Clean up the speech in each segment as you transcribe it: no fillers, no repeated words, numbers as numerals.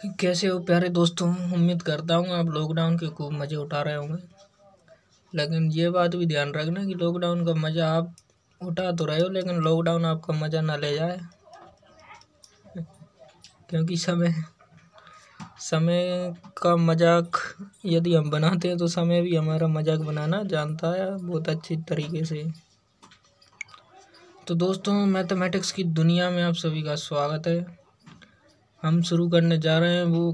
कैसे हो प्यारे दोस्तों। उम्मीद करता हूँ आप लॉकडाउन के खूब मज़े उठा रहे होंगे। लेकिन ये बात भी ध्यान रखना कि लॉकडाउन का मज़ा आप उठा तो रहे हो, लेकिन लॉकडाउन आपका मज़ा ना ले जाए। क्योंकि समय समय का मजाक यदि हम बनाते हैं तो समय भी हमारा मजाक बनाना जानता है बहुत अच्छी तरीके से। तो दोस्तों, मैथमेटिक्स की दुनिया में आप सभी का स्वागत है। हम शुरू करने जा रहे हैं वो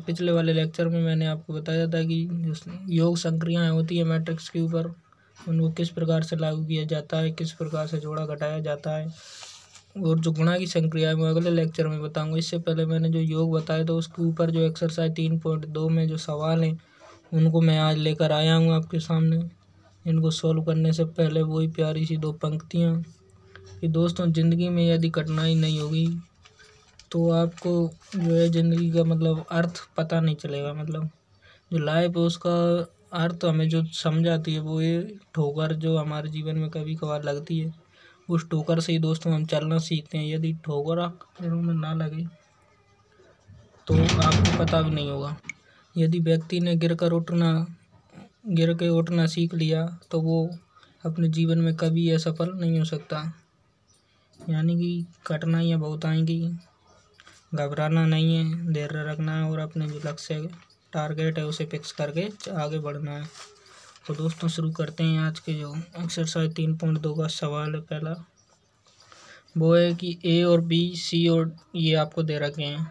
पिछले वाले लेक्चर में मैंने आपको बताया था कि योग संक्रियाएं होती है मैट्रिक्स के ऊपर, उनको किस प्रकार से लागू किया जाता है, किस प्रकार से जोड़ा घटाया जाता है, और जो गुणा की संक्रिया है मैं अगले लेक्चर में बताऊंगा। इससे पहले मैंने जो योग बताया था उसके ऊपर जो एक्सरसाइज 3.2 में जो सवाल हैं उनको मैं आज लेकर आया हूँ आपके सामने। इनको सॉल्व करने से पहले वही प्यारी सी दो पंक्तियाँ कि दोस्तों, ज़िंदगी में यदि कठिनाई नहीं होगी तो आपको जो है ज़िंदगी का मतलब अर्थ पता नहीं चलेगा। मतलब जो लाइफ है उसका अर्थ हमें जो समझाती है वो ये ठोकर जो हमारे जीवन में कभी कभार लगती है, उस ठोकर से ही दोस्तों हम चलना सीखते हैं। यदि ठोकर आपके पैरों में ना लगे तो आपको पता भी नहीं होगा। यदि व्यक्ति ने गिर के उठना सीख लिया तो वो अपने जीवन में कभी असफल नहीं हो सकता। यानी कि कठिनाइयाँ बहुत आएंगी, घबराना नहीं है, धैर्य रखना है और अपने जो लक्ष्य टारगेट है उसे फिक्स करके आगे बढ़ना है। तो दोस्तों शुरू करते हैं। आज के जो एक्सरसाइज 3.2 का सवाल है पहला, वो है कि ए और बी, सी और ये आपको दे रखे हैं।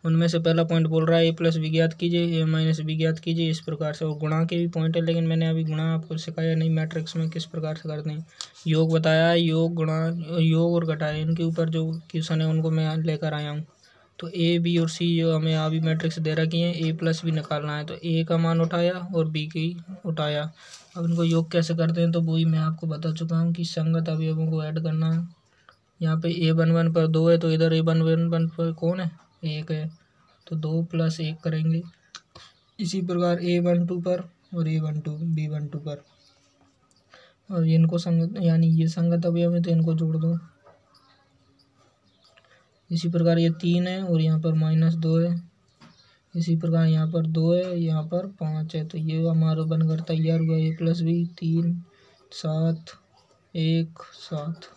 उनमें से पहला पॉइंट बोल रहा है ए प्लस बी ज्ञात कीजिए, ए माइनस बी ज्ञात कीजिए, इस प्रकार से। और गुणा के भी पॉइंट है, लेकिन मैंने अभी गुणा आपको सिखाया नहीं मैट्रिक्स में किस प्रकार से करते हैं। योग बताया है, योग गुणा योग और घटाया इनके ऊपर जो क्वेश्चन है उनको मैं लेकर आया हूँ। तो ए बी और सी जो हमें अभी मैट्रिक्स दे रखी है, ए प्लस बी निकालना है। तो ए का मान उठाया और बी की उठाया। अब इनको योग कैसे करते हैं तो वही मैं आपको बता चुका हूँ कि संगत अवयवों को ऐड करना है। यहाँ पे A11 पर 2 है तो इधर A11 पर कौन है, 1 है, तो 2 + 1 करेंगे। इसी प्रकार A12 पर और A12 B12 पर, और इनको संगत यानी ये संगत अवयव है तो इनको जोड़ दो। इसी प्रकार ये 3 है और यहाँ पर -2 है। इसी प्रकार यहाँ पर 2 है, यहाँ पर 5 है, तो ये हमारा बनकर तैयार हुआ A प्लस बी 3 7 1 7।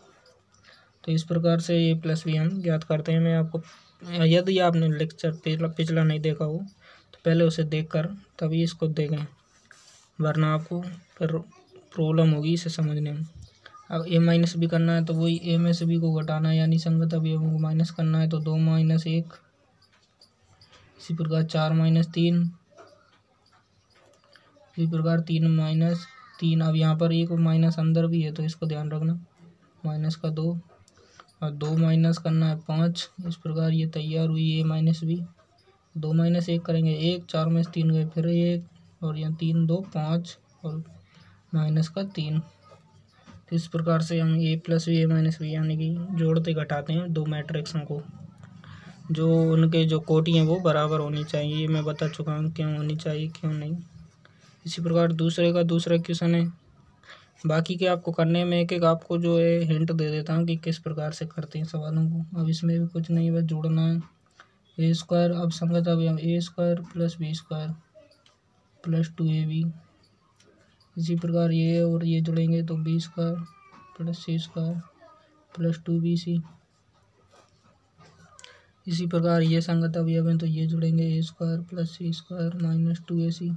तो इस प्रकार से A प्लस बी हम ज्ञात करते हैं। मैं आपको, यदि आपने लेक्चर पिछला नहीं देखा हो तो पहले उसे देखकर तभी इसको देखें, वरना आपको फिर प्रॉब्लम होगी इसे समझने में। अब A माइनस बी करना है तो वही A में से बी को घटाना है, यानी संगत अवयवों को माइनस करना है। तो 2 - 1, इसी प्रकार 4 - 3, इसी प्रकार 3 - 3। अब यहाँ पर एक माइनस अंदर भी है तो इसको ध्यान रखना, -2, और 2 माइनस करना है 5। इस प्रकार ये तैयार हुई A माइनस बी। 2 - 1 करेंगे 1, 4 में से 3 गए फिर 1, और यहाँ 3 2 5 और -3। तो इस प्रकार से हम A plus B A minus B यानी कि जोड़ते घटाते हैं दो मैट्रिक्सों को, जो उनके जो कोटि हैं वो बराबर होनी चाहिए। ये मैं बता चुका हूँ क्यों होनी चाहिए क्यों नहीं। इसी प्रकार दूसरा क्वेश्चन है। बाकी के आपको करने में एक एक आपको जो है हिंट दे देता हूँ कि किस प्रकार से करते हैं सवालों को। अब इसमें भी कुछ नहीं, बस जोड़ना है। A², अब संगत अवयव A² + B² + 2AB। इसी प्रकार ये और ये जुड़ेंगे तो B² + C² + 2BC। इसी प्रकार ये संगत अवयव हैं तो ये जुड़ेंगे A² + C² - 2AC।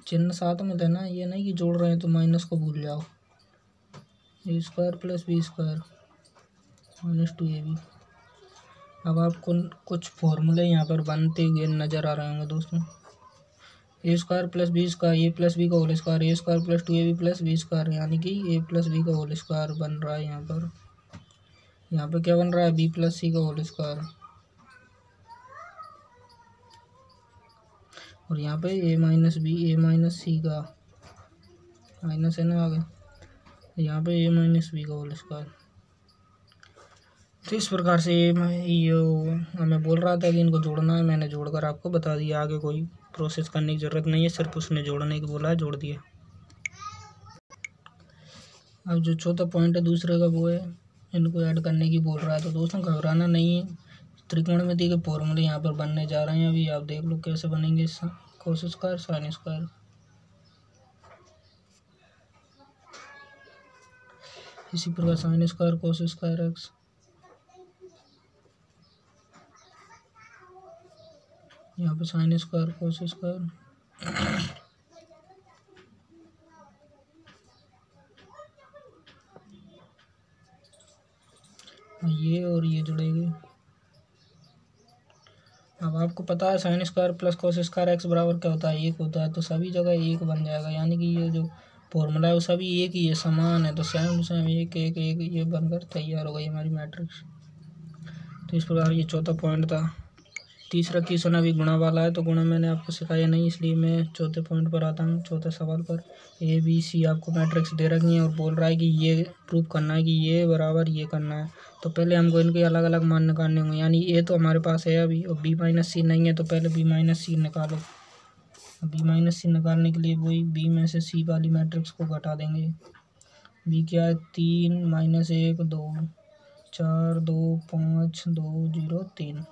चिन्ह साथ में देना, ये नहीं कि जोड़ रहे हैं तो माइनस को भूल जाओ। A² + B² - 2AB। अब आपको कुछ फॉर्मूले यहाँ पर बनते हुए नज़र आ रहे होंगे दोस्तों। A² + B², A + B का whole square, A² + 2AB + B², यानी कि A + B का होल स्क्वायर बन रहा है। यहाँ पर क्या बन रहा है, B + C का होल स्क्वायर, और यहाँ पे A minus B A minus C का माइनस है ना आगे, यहाँ पे A माइनस B का होल स्क्वायर। तो इस प्रकार से ये हमें बोल रहा था कि इनको जोड़ना है, मैंने जोड़कर आपको बता दिया। आगे कोई प्रोसेस करने की ज़रूरत नहीं है, सिर्फ उसने जोड़ने की बोला है, जोड़ दिया। अब जो चौथा पॉइंट है दूसरे का वो है इनको ऐड करने की बोल रहा है। तो दोस्तों घबराना नहीं है, त्रिकोणमिति के फॉर्मूले यहाँ पर बनने जा रहे हैं। अभी आप देख लो कैसे बनेंगे। कोस स्क्वायर साइन स्क्वायर, इसी प्रकार sine square cos square x, यहाँ पे साइन स्क्वायर कोस स्क्वायर, ये और ये जुड़ेंगे। अब आपको पता है sine square plus cos square x बराबर क्या होता है, एक होता है। तो सभी जगह एक बन जाएगा, यानी कि ये जो फॉर्मूला है वो सभी एक ही है, समान है। तो सेम टू सेम एक एक एक ये बनकर तैयार हो गई हमारी मैट्रिक्स। तो इस प्रकार ये चौथा पॉइंट था। तीसरा क्वेश्चन अभी गुणा वाला है, तो गुणा मैंने आपको सिखाया नहीं, इसलिए मैं चौथे पॉइंट पर आता हूँ। चौथे सवाल पर ए बी सी आपको मैट्रिक्स दे रखी है और बोल रहा है कि ये प्रूव करना है कि ये बराबर ये करना है। तो पहले हमको इनके अलग अलग मान निकालने होंगे, यानी ए तो हमारे पास है अभी और बी माइनस सी नहीं है, तो पहले बी माइनस सी निकालो। बी माइनस सी निकालने के लिए वही बी में से सी वाली मैट्रिक्स को घटा देंगे। बी क्या है, 3 माइनस 1 2 4 2 5 2 0 3,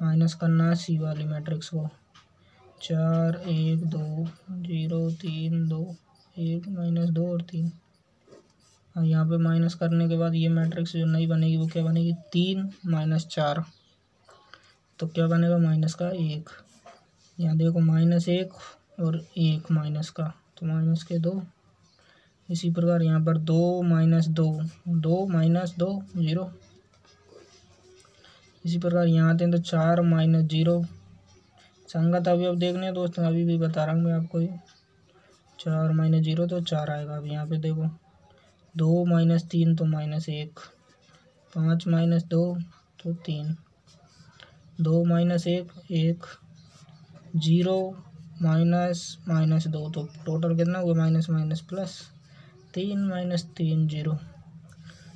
माइनस करना है सी वाली मैट्रिक्स को। 4 1 2 0 3 2 1 माइनस 2 और 3। और यहाँ पे माइनस करने के बाद ये मैट्रिक्स जो नहीं बनेगी वो क्या बनेगी, 3 माइनस 4, तो क्या बनेगा माइनस का 1। यहाँ देखो माइनस 1 और 1 माइनस का, तो माइनस के 2। इसी प्रकार यहाँ पर 2 माइनस 2 2 माइनस 2 0। इसी प्रकार यहाँ आते हैं तो 4 माइनस 0, संगत अभी अब देखने हैं दोस्तों, अभी भी बता रहा हूँ मैं आपको। 4 माइनस 0 तो 4 आएगा। अब यहाँ पे देखो 2 माइनस 3 तो माइनस 1, 5 माइनस 2 तो 3, 2 माइनस 1 1, 0 माइनस माइनस 2, तो टोटल कितना हुआ माइनस माइनस प्लस, 3 माइनस 3 0।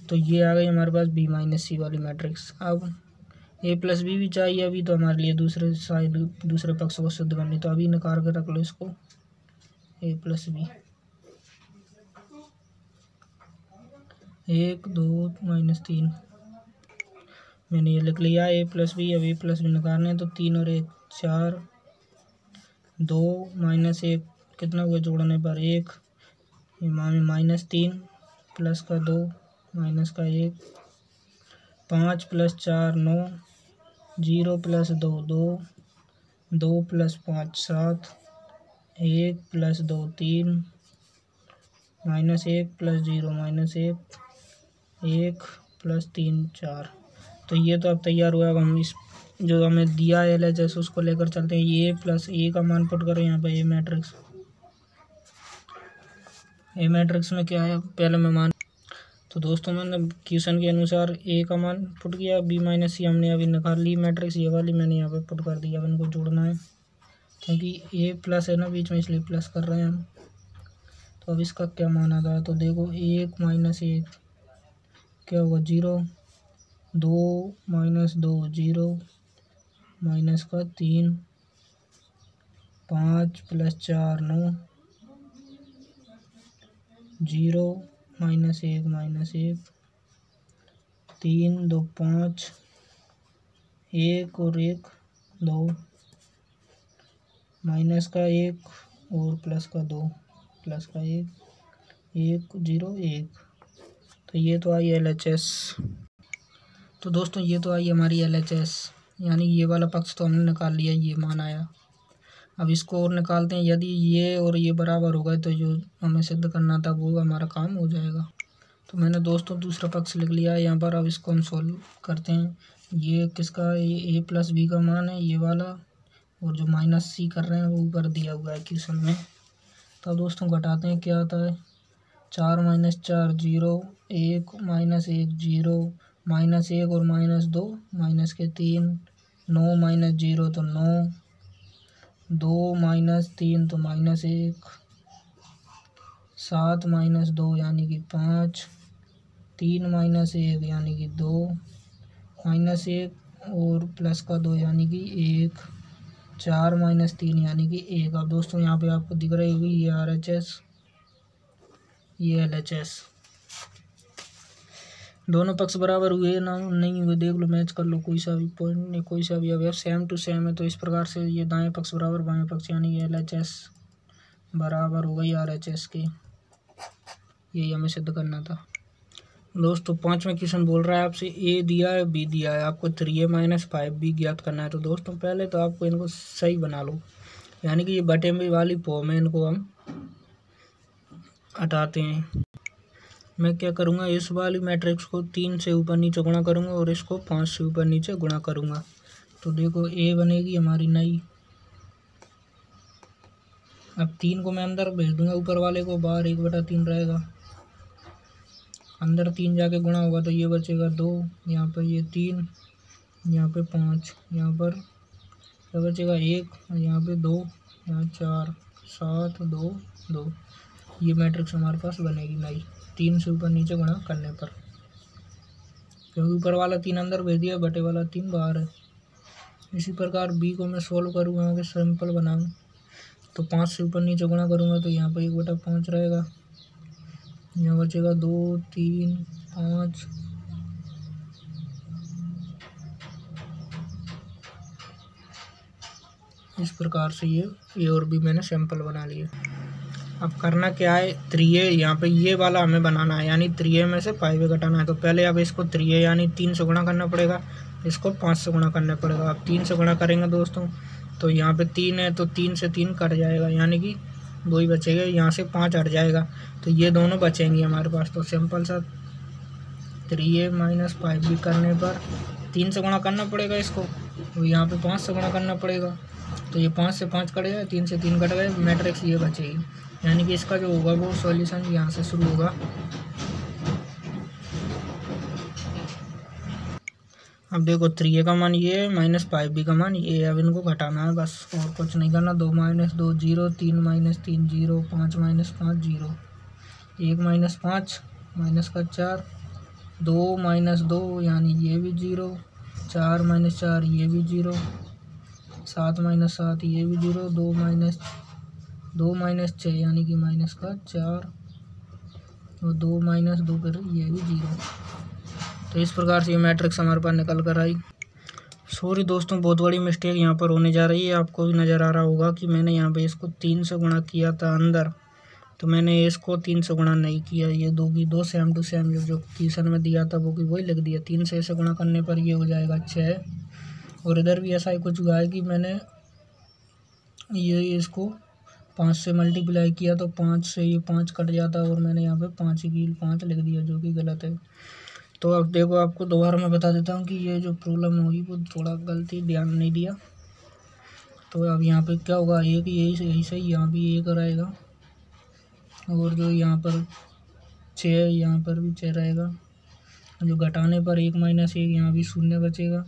तो ये आ गई हमारे पास बी माइनस सी वाली मैट्रिक्स। अब ए प्लस बी भी चाहिए अभी, तो हमारे लिए दूसरे साइड दूसरे पक्ष को सिद्ध करनी, तो अभी निकाल के रख लो इसको, ए प्लस बी। 1 2 माइनस 3 मैंने ये लिख लिया ए प्लस बी। अब ए प्लस बी निकालने हैं, तो 3 और 1 4, 2 माइनस 1 कितना हुआ जोड़ने पर 1, माइनस 3 प्लस का 2 माइनस का 1, 5 plus 4 9, 0 plus 2 2, 2 plus 5 7, 1 plus 2 3, minus 1 plus 0 minus 1, 1 plus 3 4। तो ये तो अब तैयार हुआ। अब हम इस जो हमें दिया है LHS उसको लेकर चलते हैं। ये प्लस ए का मान पुट करो यहाँ पर, ए मैट्रिक्स में क्या है पहले मैं मान। तो दोस्तों मैंने क्वेश्चन के अनुसार ए का मान पुट किया, बी माइनस सी हमने अभी निकाल ली मैट्रिक्स, ये वाली मैंने यहाँ पे पुट कर दिया। अब इनको जोड़ना है क्योंकि ए प्लस है ना बीच में, इसलिए प्लस कर रहे हैं हम। तो अब इसका क्या मान आता है, तो देखो 1 माइनस 1 क्या होगा 0, 2 माइनस 2 0 माइनस का 3, 5 प्लस 4 9, 0 माइनस 1 माइनस 1, 3 2 5, 1 और 1 2, माइनस का 1 और प्लस का 2, प्लस का 1 1 0 1। तो ये तो आई LHS। तो दोस्तों ये तो आई हमारी LHS, यानी ये वाला पक्ष तो हमने निकाल लिया, ये मान आया। अब इसको और निकालते हैं। यदि ये और ये बराबर हो गए तो जो हमें सिद्ध करना था वो हमारा काम हो जाएगा। तो मैंने दोस्तों दूसरा पक्ष लिख लिया है यहाँ पर। अब इसको हम सॉल्व करते हैं। ये किसका, ये ए प्लस बी का मान है ये वाला, और जो माइनस सी कर रहे हैं वो ऊपर दिया हुआ है क्वेश्चन में। तो दोस्तों घटाते हैं, क्या आता है 4 माइनस 4 0, 1 माइनस 1 0, माइनस 1 और माइनस 2 माइनस के 3, 9 माइनस 0 तो 9, 2 माइनस 3 तो माइनस 1, 7 माइनस 2 यानी कि 5, 3 माइनस 1 यानी कि 2, माइनस 1 और प्लस का 2 यानी कि 1, 4 माइनस 3 यानी कि 1। अब दोस्तों यहाँ पे आपको दिख रही होगी ये RHS, ये LHS। दोनों पक्ष बराबर हुए ना नहीं हुए देख लो, मैच कर लो, कोई सा भी पॉइंट नहीं, कोई सा भी अवयव सेम टू सेम है। तो इस प्रकार से ये दाएं पक्ष बराबर बाएं पक्ष यानी LHS बराबर हो गई RHS के। यही हमें सिद्ध करना था दोस्तों। 5वां क्वेश्चन बोल रहा है आपसे A दिया है B दिया है, आपको 3A - 5B ज्ञात करना है। तो दोस्तों पहले तो आपको इनको सही बना लो, यानी कि ये बटे में वाली फॉर्म है, इनको हम हटाते हैं। मैं क्या करूँगा, इस वाली मैट्रिक्स को 3 से ऊपर नीचे गुणा करूँगा और इसको 5 से ऊपर नीचे गुणा करूँगा। तो देखो A बनेगी हमारी नई। अब 3 को मैं अंदर भेज दूंगा, ऊपर वाले को बाहर 1/3 रहेगा। अंदर 3 जाके गुणा होगा तो ये बचेगा 2, यहाँ पर ये 3, यहाँ पे 5, यहाँ पर क्या बचेगा 1, और यहाँ पे 2, यहाँ 4, 7, 2, 2। ये मैट्रिक्स हमारे पास बनेगी नई 3 से ऊपर नीचे गुणा करने पर, क्योंकि ऊपर वाला 3 अंदर भेज दिया, बटे वाला 3 बाहर है। इसी प्रकार B को मैं सोल्व करूँगा, कि सिंपल बनाऊँ तो 5 से ऊपर नीचे गुणा करूँगा तो यहाँ पर 1/5 रहेगा, यहाँ बचेगा 2, 3, 5। इस प्रकार से ये A और B मैंने सैंपल बना लिए। अब करना क्या है, 3A यहाँ पे ये वाला हमें बनाना है, यानी 3A में से 5A घटाना है। तो पहले अब इसको 3A यानी 3 से गुणा करना पड़ेगा, इसको 5 से गुणा करना पड़ेगा। अब 3 से गुणा करेंगे दोस्तों तो यहाँ पे 3 है, तो 3 से 3 कट जाएगा, यानी कि 2 ही बचेगा, यहाँ से 5 हट जाएगा, तो ये दोनों बचेंगे हमारे पास। तो सिंपल सा 3A - 5B करने पर 3 से गुणा करना पड़ेगा इसको, तो यहाँ पे 5 से गुणा करना पड़ेगा, तो ये 5 से 5 कट गए, 3 से 3 कट गए, मैट्रिक्स ये बचेगी। यानी कि इसका जो होगा वो सॉल्यूशन यहाँ से शुरू होगा। अब देखो 3A का मान ये है, -5B का मान ये है। अब इनको घटाना है बस, और कुछ नहीं करना। 2 - 2 0, 3 - 3 0, 5 - 5 0, 1 - 5 -4, 2 - 2 यानी ये भी 0, 4 - 4 ये भी 0, 7 - 7 ये भी 0, 2 - 6 यानी कि -4, और 2 - 2 पर ये भी 0। तो इस प्रकार से ये मैट्रिक्स हमारे पास निकल कर आई। सॉरी दोस्तों, बहुत बड़ी मिस्टेक यहाँ पर होने जा रही है। आपको भी नज़र आ रहा होगा कि मैंने यहाँ पे इसको 3 से गुणा किया था अंदर, तो मैंने इसको 3 से गुणा नहीं किया। ये दो की दो सेम टू सेम जो क्वेश्चन में दिया था वो की वही लिख दिया। 3 से इसे गुणा करने पर ये हो जाएगा 6, और इधर भी ऐसा ही कुछ हुआ है कि मैंने ये इसको 5 से मल्टीप्लाई किया, तो 5 से ये 5 कट जाता, और मैंने यहाँ पे 5 की 5 लिख दिया, जो कि गलत है। तो अब देखो, आपको दोबारा मैं बता देता हूँ कि ये जो प्रॉब्लम होगी वो थोड़ा गलती ध्यान नहीं दिया। तो अब यहाँ पे क्या होगा, एक यही सही, यहाँ भी एक रहेगा, और जो यहाँ पर 6 यहाँ पर भी 6 रहेगा। जो घटाने पर 1 - 1 यहाँ भी 0 बचेगा,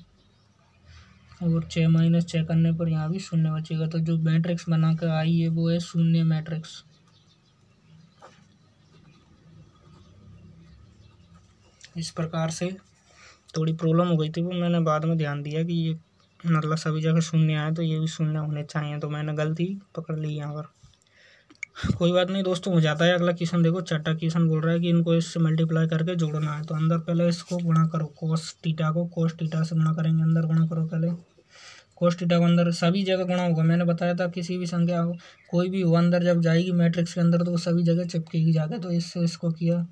और 6 - 6 करने पर यहाँ भी 0 बचेगा। तो जो मैट्रिक्स बना कर आई है वो है शून्य मैट्रिक्स। इस प्रकार से थोड़ी प्रॉब्लम हो गई थी, वो मैंने बाद में ध्यान दिया कि ये मतलब सभी जगह 0 आए तो ये भी 0 होने चाहिए, तो मैंने गलती पकड़ ली यहाँ पर। कोई बात नहीं दोस्तों, हो जाता है। अगला क्वेश्चन देखो, छठा क्वेश्चन बोल रहा है कि इनको इससे मल्टीप्लाई करके जोड़ना है। तो अंदर पहले इसको गुणा करो, कोस थीटा को कोस थीटा से गुणा करेंगे। अंदर गुणा करो पहले कोस थीटा को, अंदर सभी जगह गुणा होगा। मैंने बताया था किसी भी संख्या हो, कोई भी हो, अंदर जब जाएगी मैट्रिक्स के अंदर तो वो सभी जगह चिपकेगी जाके। तो इससे इसको किया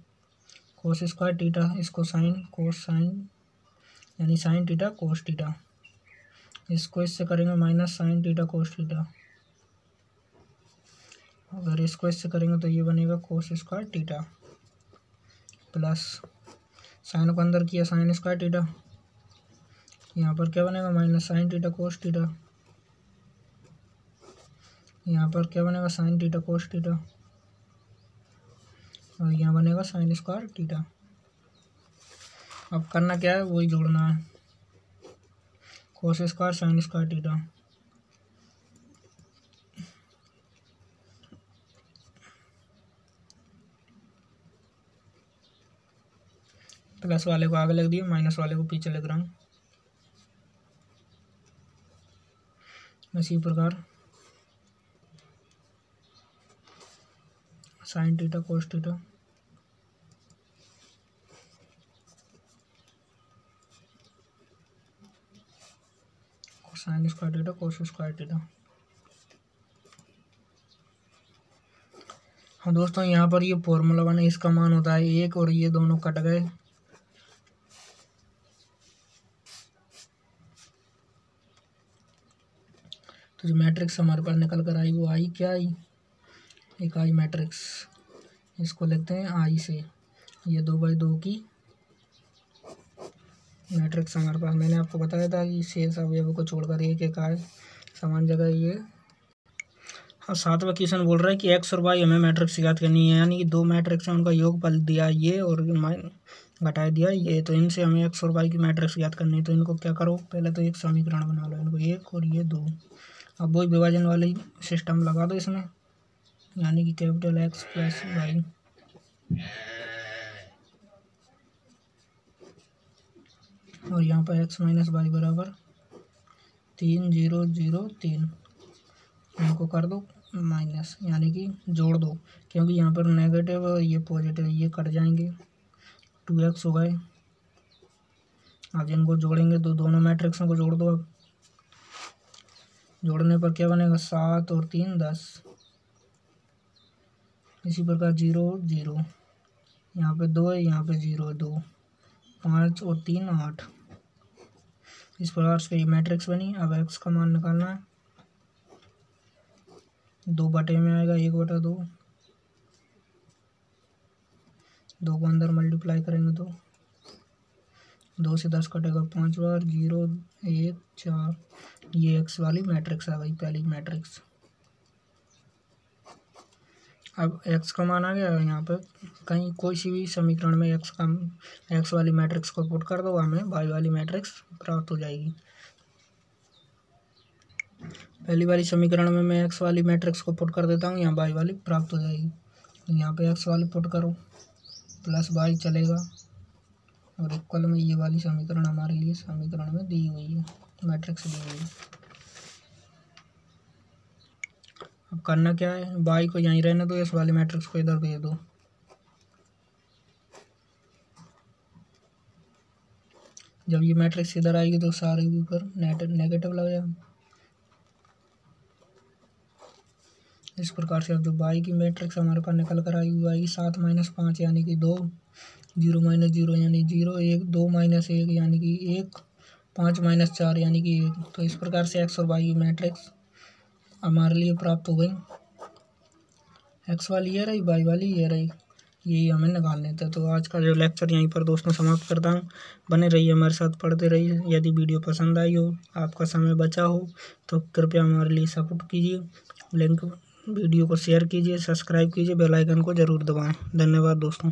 कोस स्क्वायर थीटा, इसको साइन कोस साइन यानी साइन थीटा कोस थीटा, इसको इससे करेंगे minus sine theta cos theta. अगर इसको इससे करेंगे तो ये बनेगा cos square theta, plus sign को अंदर किया साइन स्क्वायर थीटा, यहाँ पर क्या बनेगा minus sine theta cos theta, यहाँ पर क्या बनेगा साइन थीटा कोस थीटा, और यहाँ बनेगा साइन स्क्वायर थीटा। अब करना क्या है, वही जोड़ना है, cos square sine square theta. Plus वाले को आगे लिख दिया, माइनस वाले को पीछे लिख रहा हूँ। इसी प्रकार sine theta cos theta, sine square theta cos square theta. हाँ दोस्तों, यहाँ पर ये फॉर्मूला बना, इसका मान होता है 1 और ये दोनों कट गए। तो जो मैट्रिक्स हमारे पास निकल कर आई वो आई क्या आई, एक आई मैट्रिक्स। इसको लिखते हैं आई से, ये 2/2 की मैट्रिक्स हमारे पास। मैंने आपको बताया था कि शेष अवयवों को छोड़कर एक एक आए समान जगह ये। हाँ, 7वां क्वेश्चन बोल रहा है कि एक्स और वाई हमें मैट्रिक्स याद करनी है, यानी कि दो मैट्रिक्स हैं, उनका योगफल दिया ये और घटा दिया ये, तो इनसे हमें एक्स और वाई की मैट्रिक्स याद करनी है। तो इनको क्या करो, पहले तो एक समीकरण बना लो, इनको 1 और ये 2। अब वही विभाजन वाली सिस्टम लगा दो इसमें, यानी कि कैपिटल एक्स प्लस वाई और यहाँ पर एक्स माइनस वाई बराबर 3 0 0 3। इनको कर दो माइनस, यानी कि जोड़ दो, क्योंकि यहाँ पर नेगेटिव और ये पॉजिटिव, ये कट जाएंगे, 2x हो गए। अब इनको जोड़ेंगे तो दोनों मैट्रिक्सों को जोड़ दो। अब जोड़ने पर क्या बनेगा, 7 और 3 10। इसी प्रकार 0 0, यहाँ पे 2 है, यहाँ पे 0 2, 5 और 3 8। इस प्रकार से ये मैट्रिक्स बनी। अब x का मान निकालना है, 2 बटे में आएगा 1/2, 2 को अंदर मल्टीप्लाई करेंगे तो 2 से 10 कटेगा 5 बार, 0 1 4। ये x वाली मैट्रिक्स आ गई, पहली मैट्रिक्स। अब x का मान आ गया, यहाँ पे कहीं कोई सी भी समीकरण में x वाली मैट्रिक्स को पुट कर दो, हमें y वाली मैट्रिक्स प्राप्त हो जाएगी। पहली वाली समीकरण में मैं x वाली मैट्रिक्स को पुट कर देता हूँ, यहाँ y वाली प्राप्त हो जाएगी। यहाँ पे x वाली पुट करो, प्लस y चलेगा और इक्वल में ये वाली समीकरण हमारे लिए समीकरण में दी हुई है, मैट्रिक्स दी हुई है। अब करना क्या है, y को यहीं रहने दो, इस वाली मैट्रिक्स को इधर भेज दो। जब ये मैट्रिक्स इधर आएगी तो सारे ऊपर नेगेटिव लग जाएगा। इस प्रकार से अब जो y की मैट्रिक्स हमारे पास निकल कर आई हुई आएगी 7 - 5 यानी कि 2, 0 - 0 यानी 0, 1 2 - 1 यानी कि 1, 5 - 4 यानी कि 1। तो इस प्रकार से x और y की मैट्रिक्स हमारे लिए प्राप्त हो गई। x वाली ये रही, y वाली ये रही, यही हमें निकालने थे। तो आज का जो लेक्चर यहीं पर दोस्तों समाप्त करता हूँ। बने रहिए हमारे साथ, पढ़ते रहिए। यदि वीडियो पसंद आई हो, आपका समय बचा हो, तो कृपया हमारे लिए सपोर्ट कीजिए। लिंक वीडियो को शेयर कीजिए, सब्सक्राइब कीजिए, बेल आइकन को ज़रूर दबाएं। धन्यवाद दोस्तों।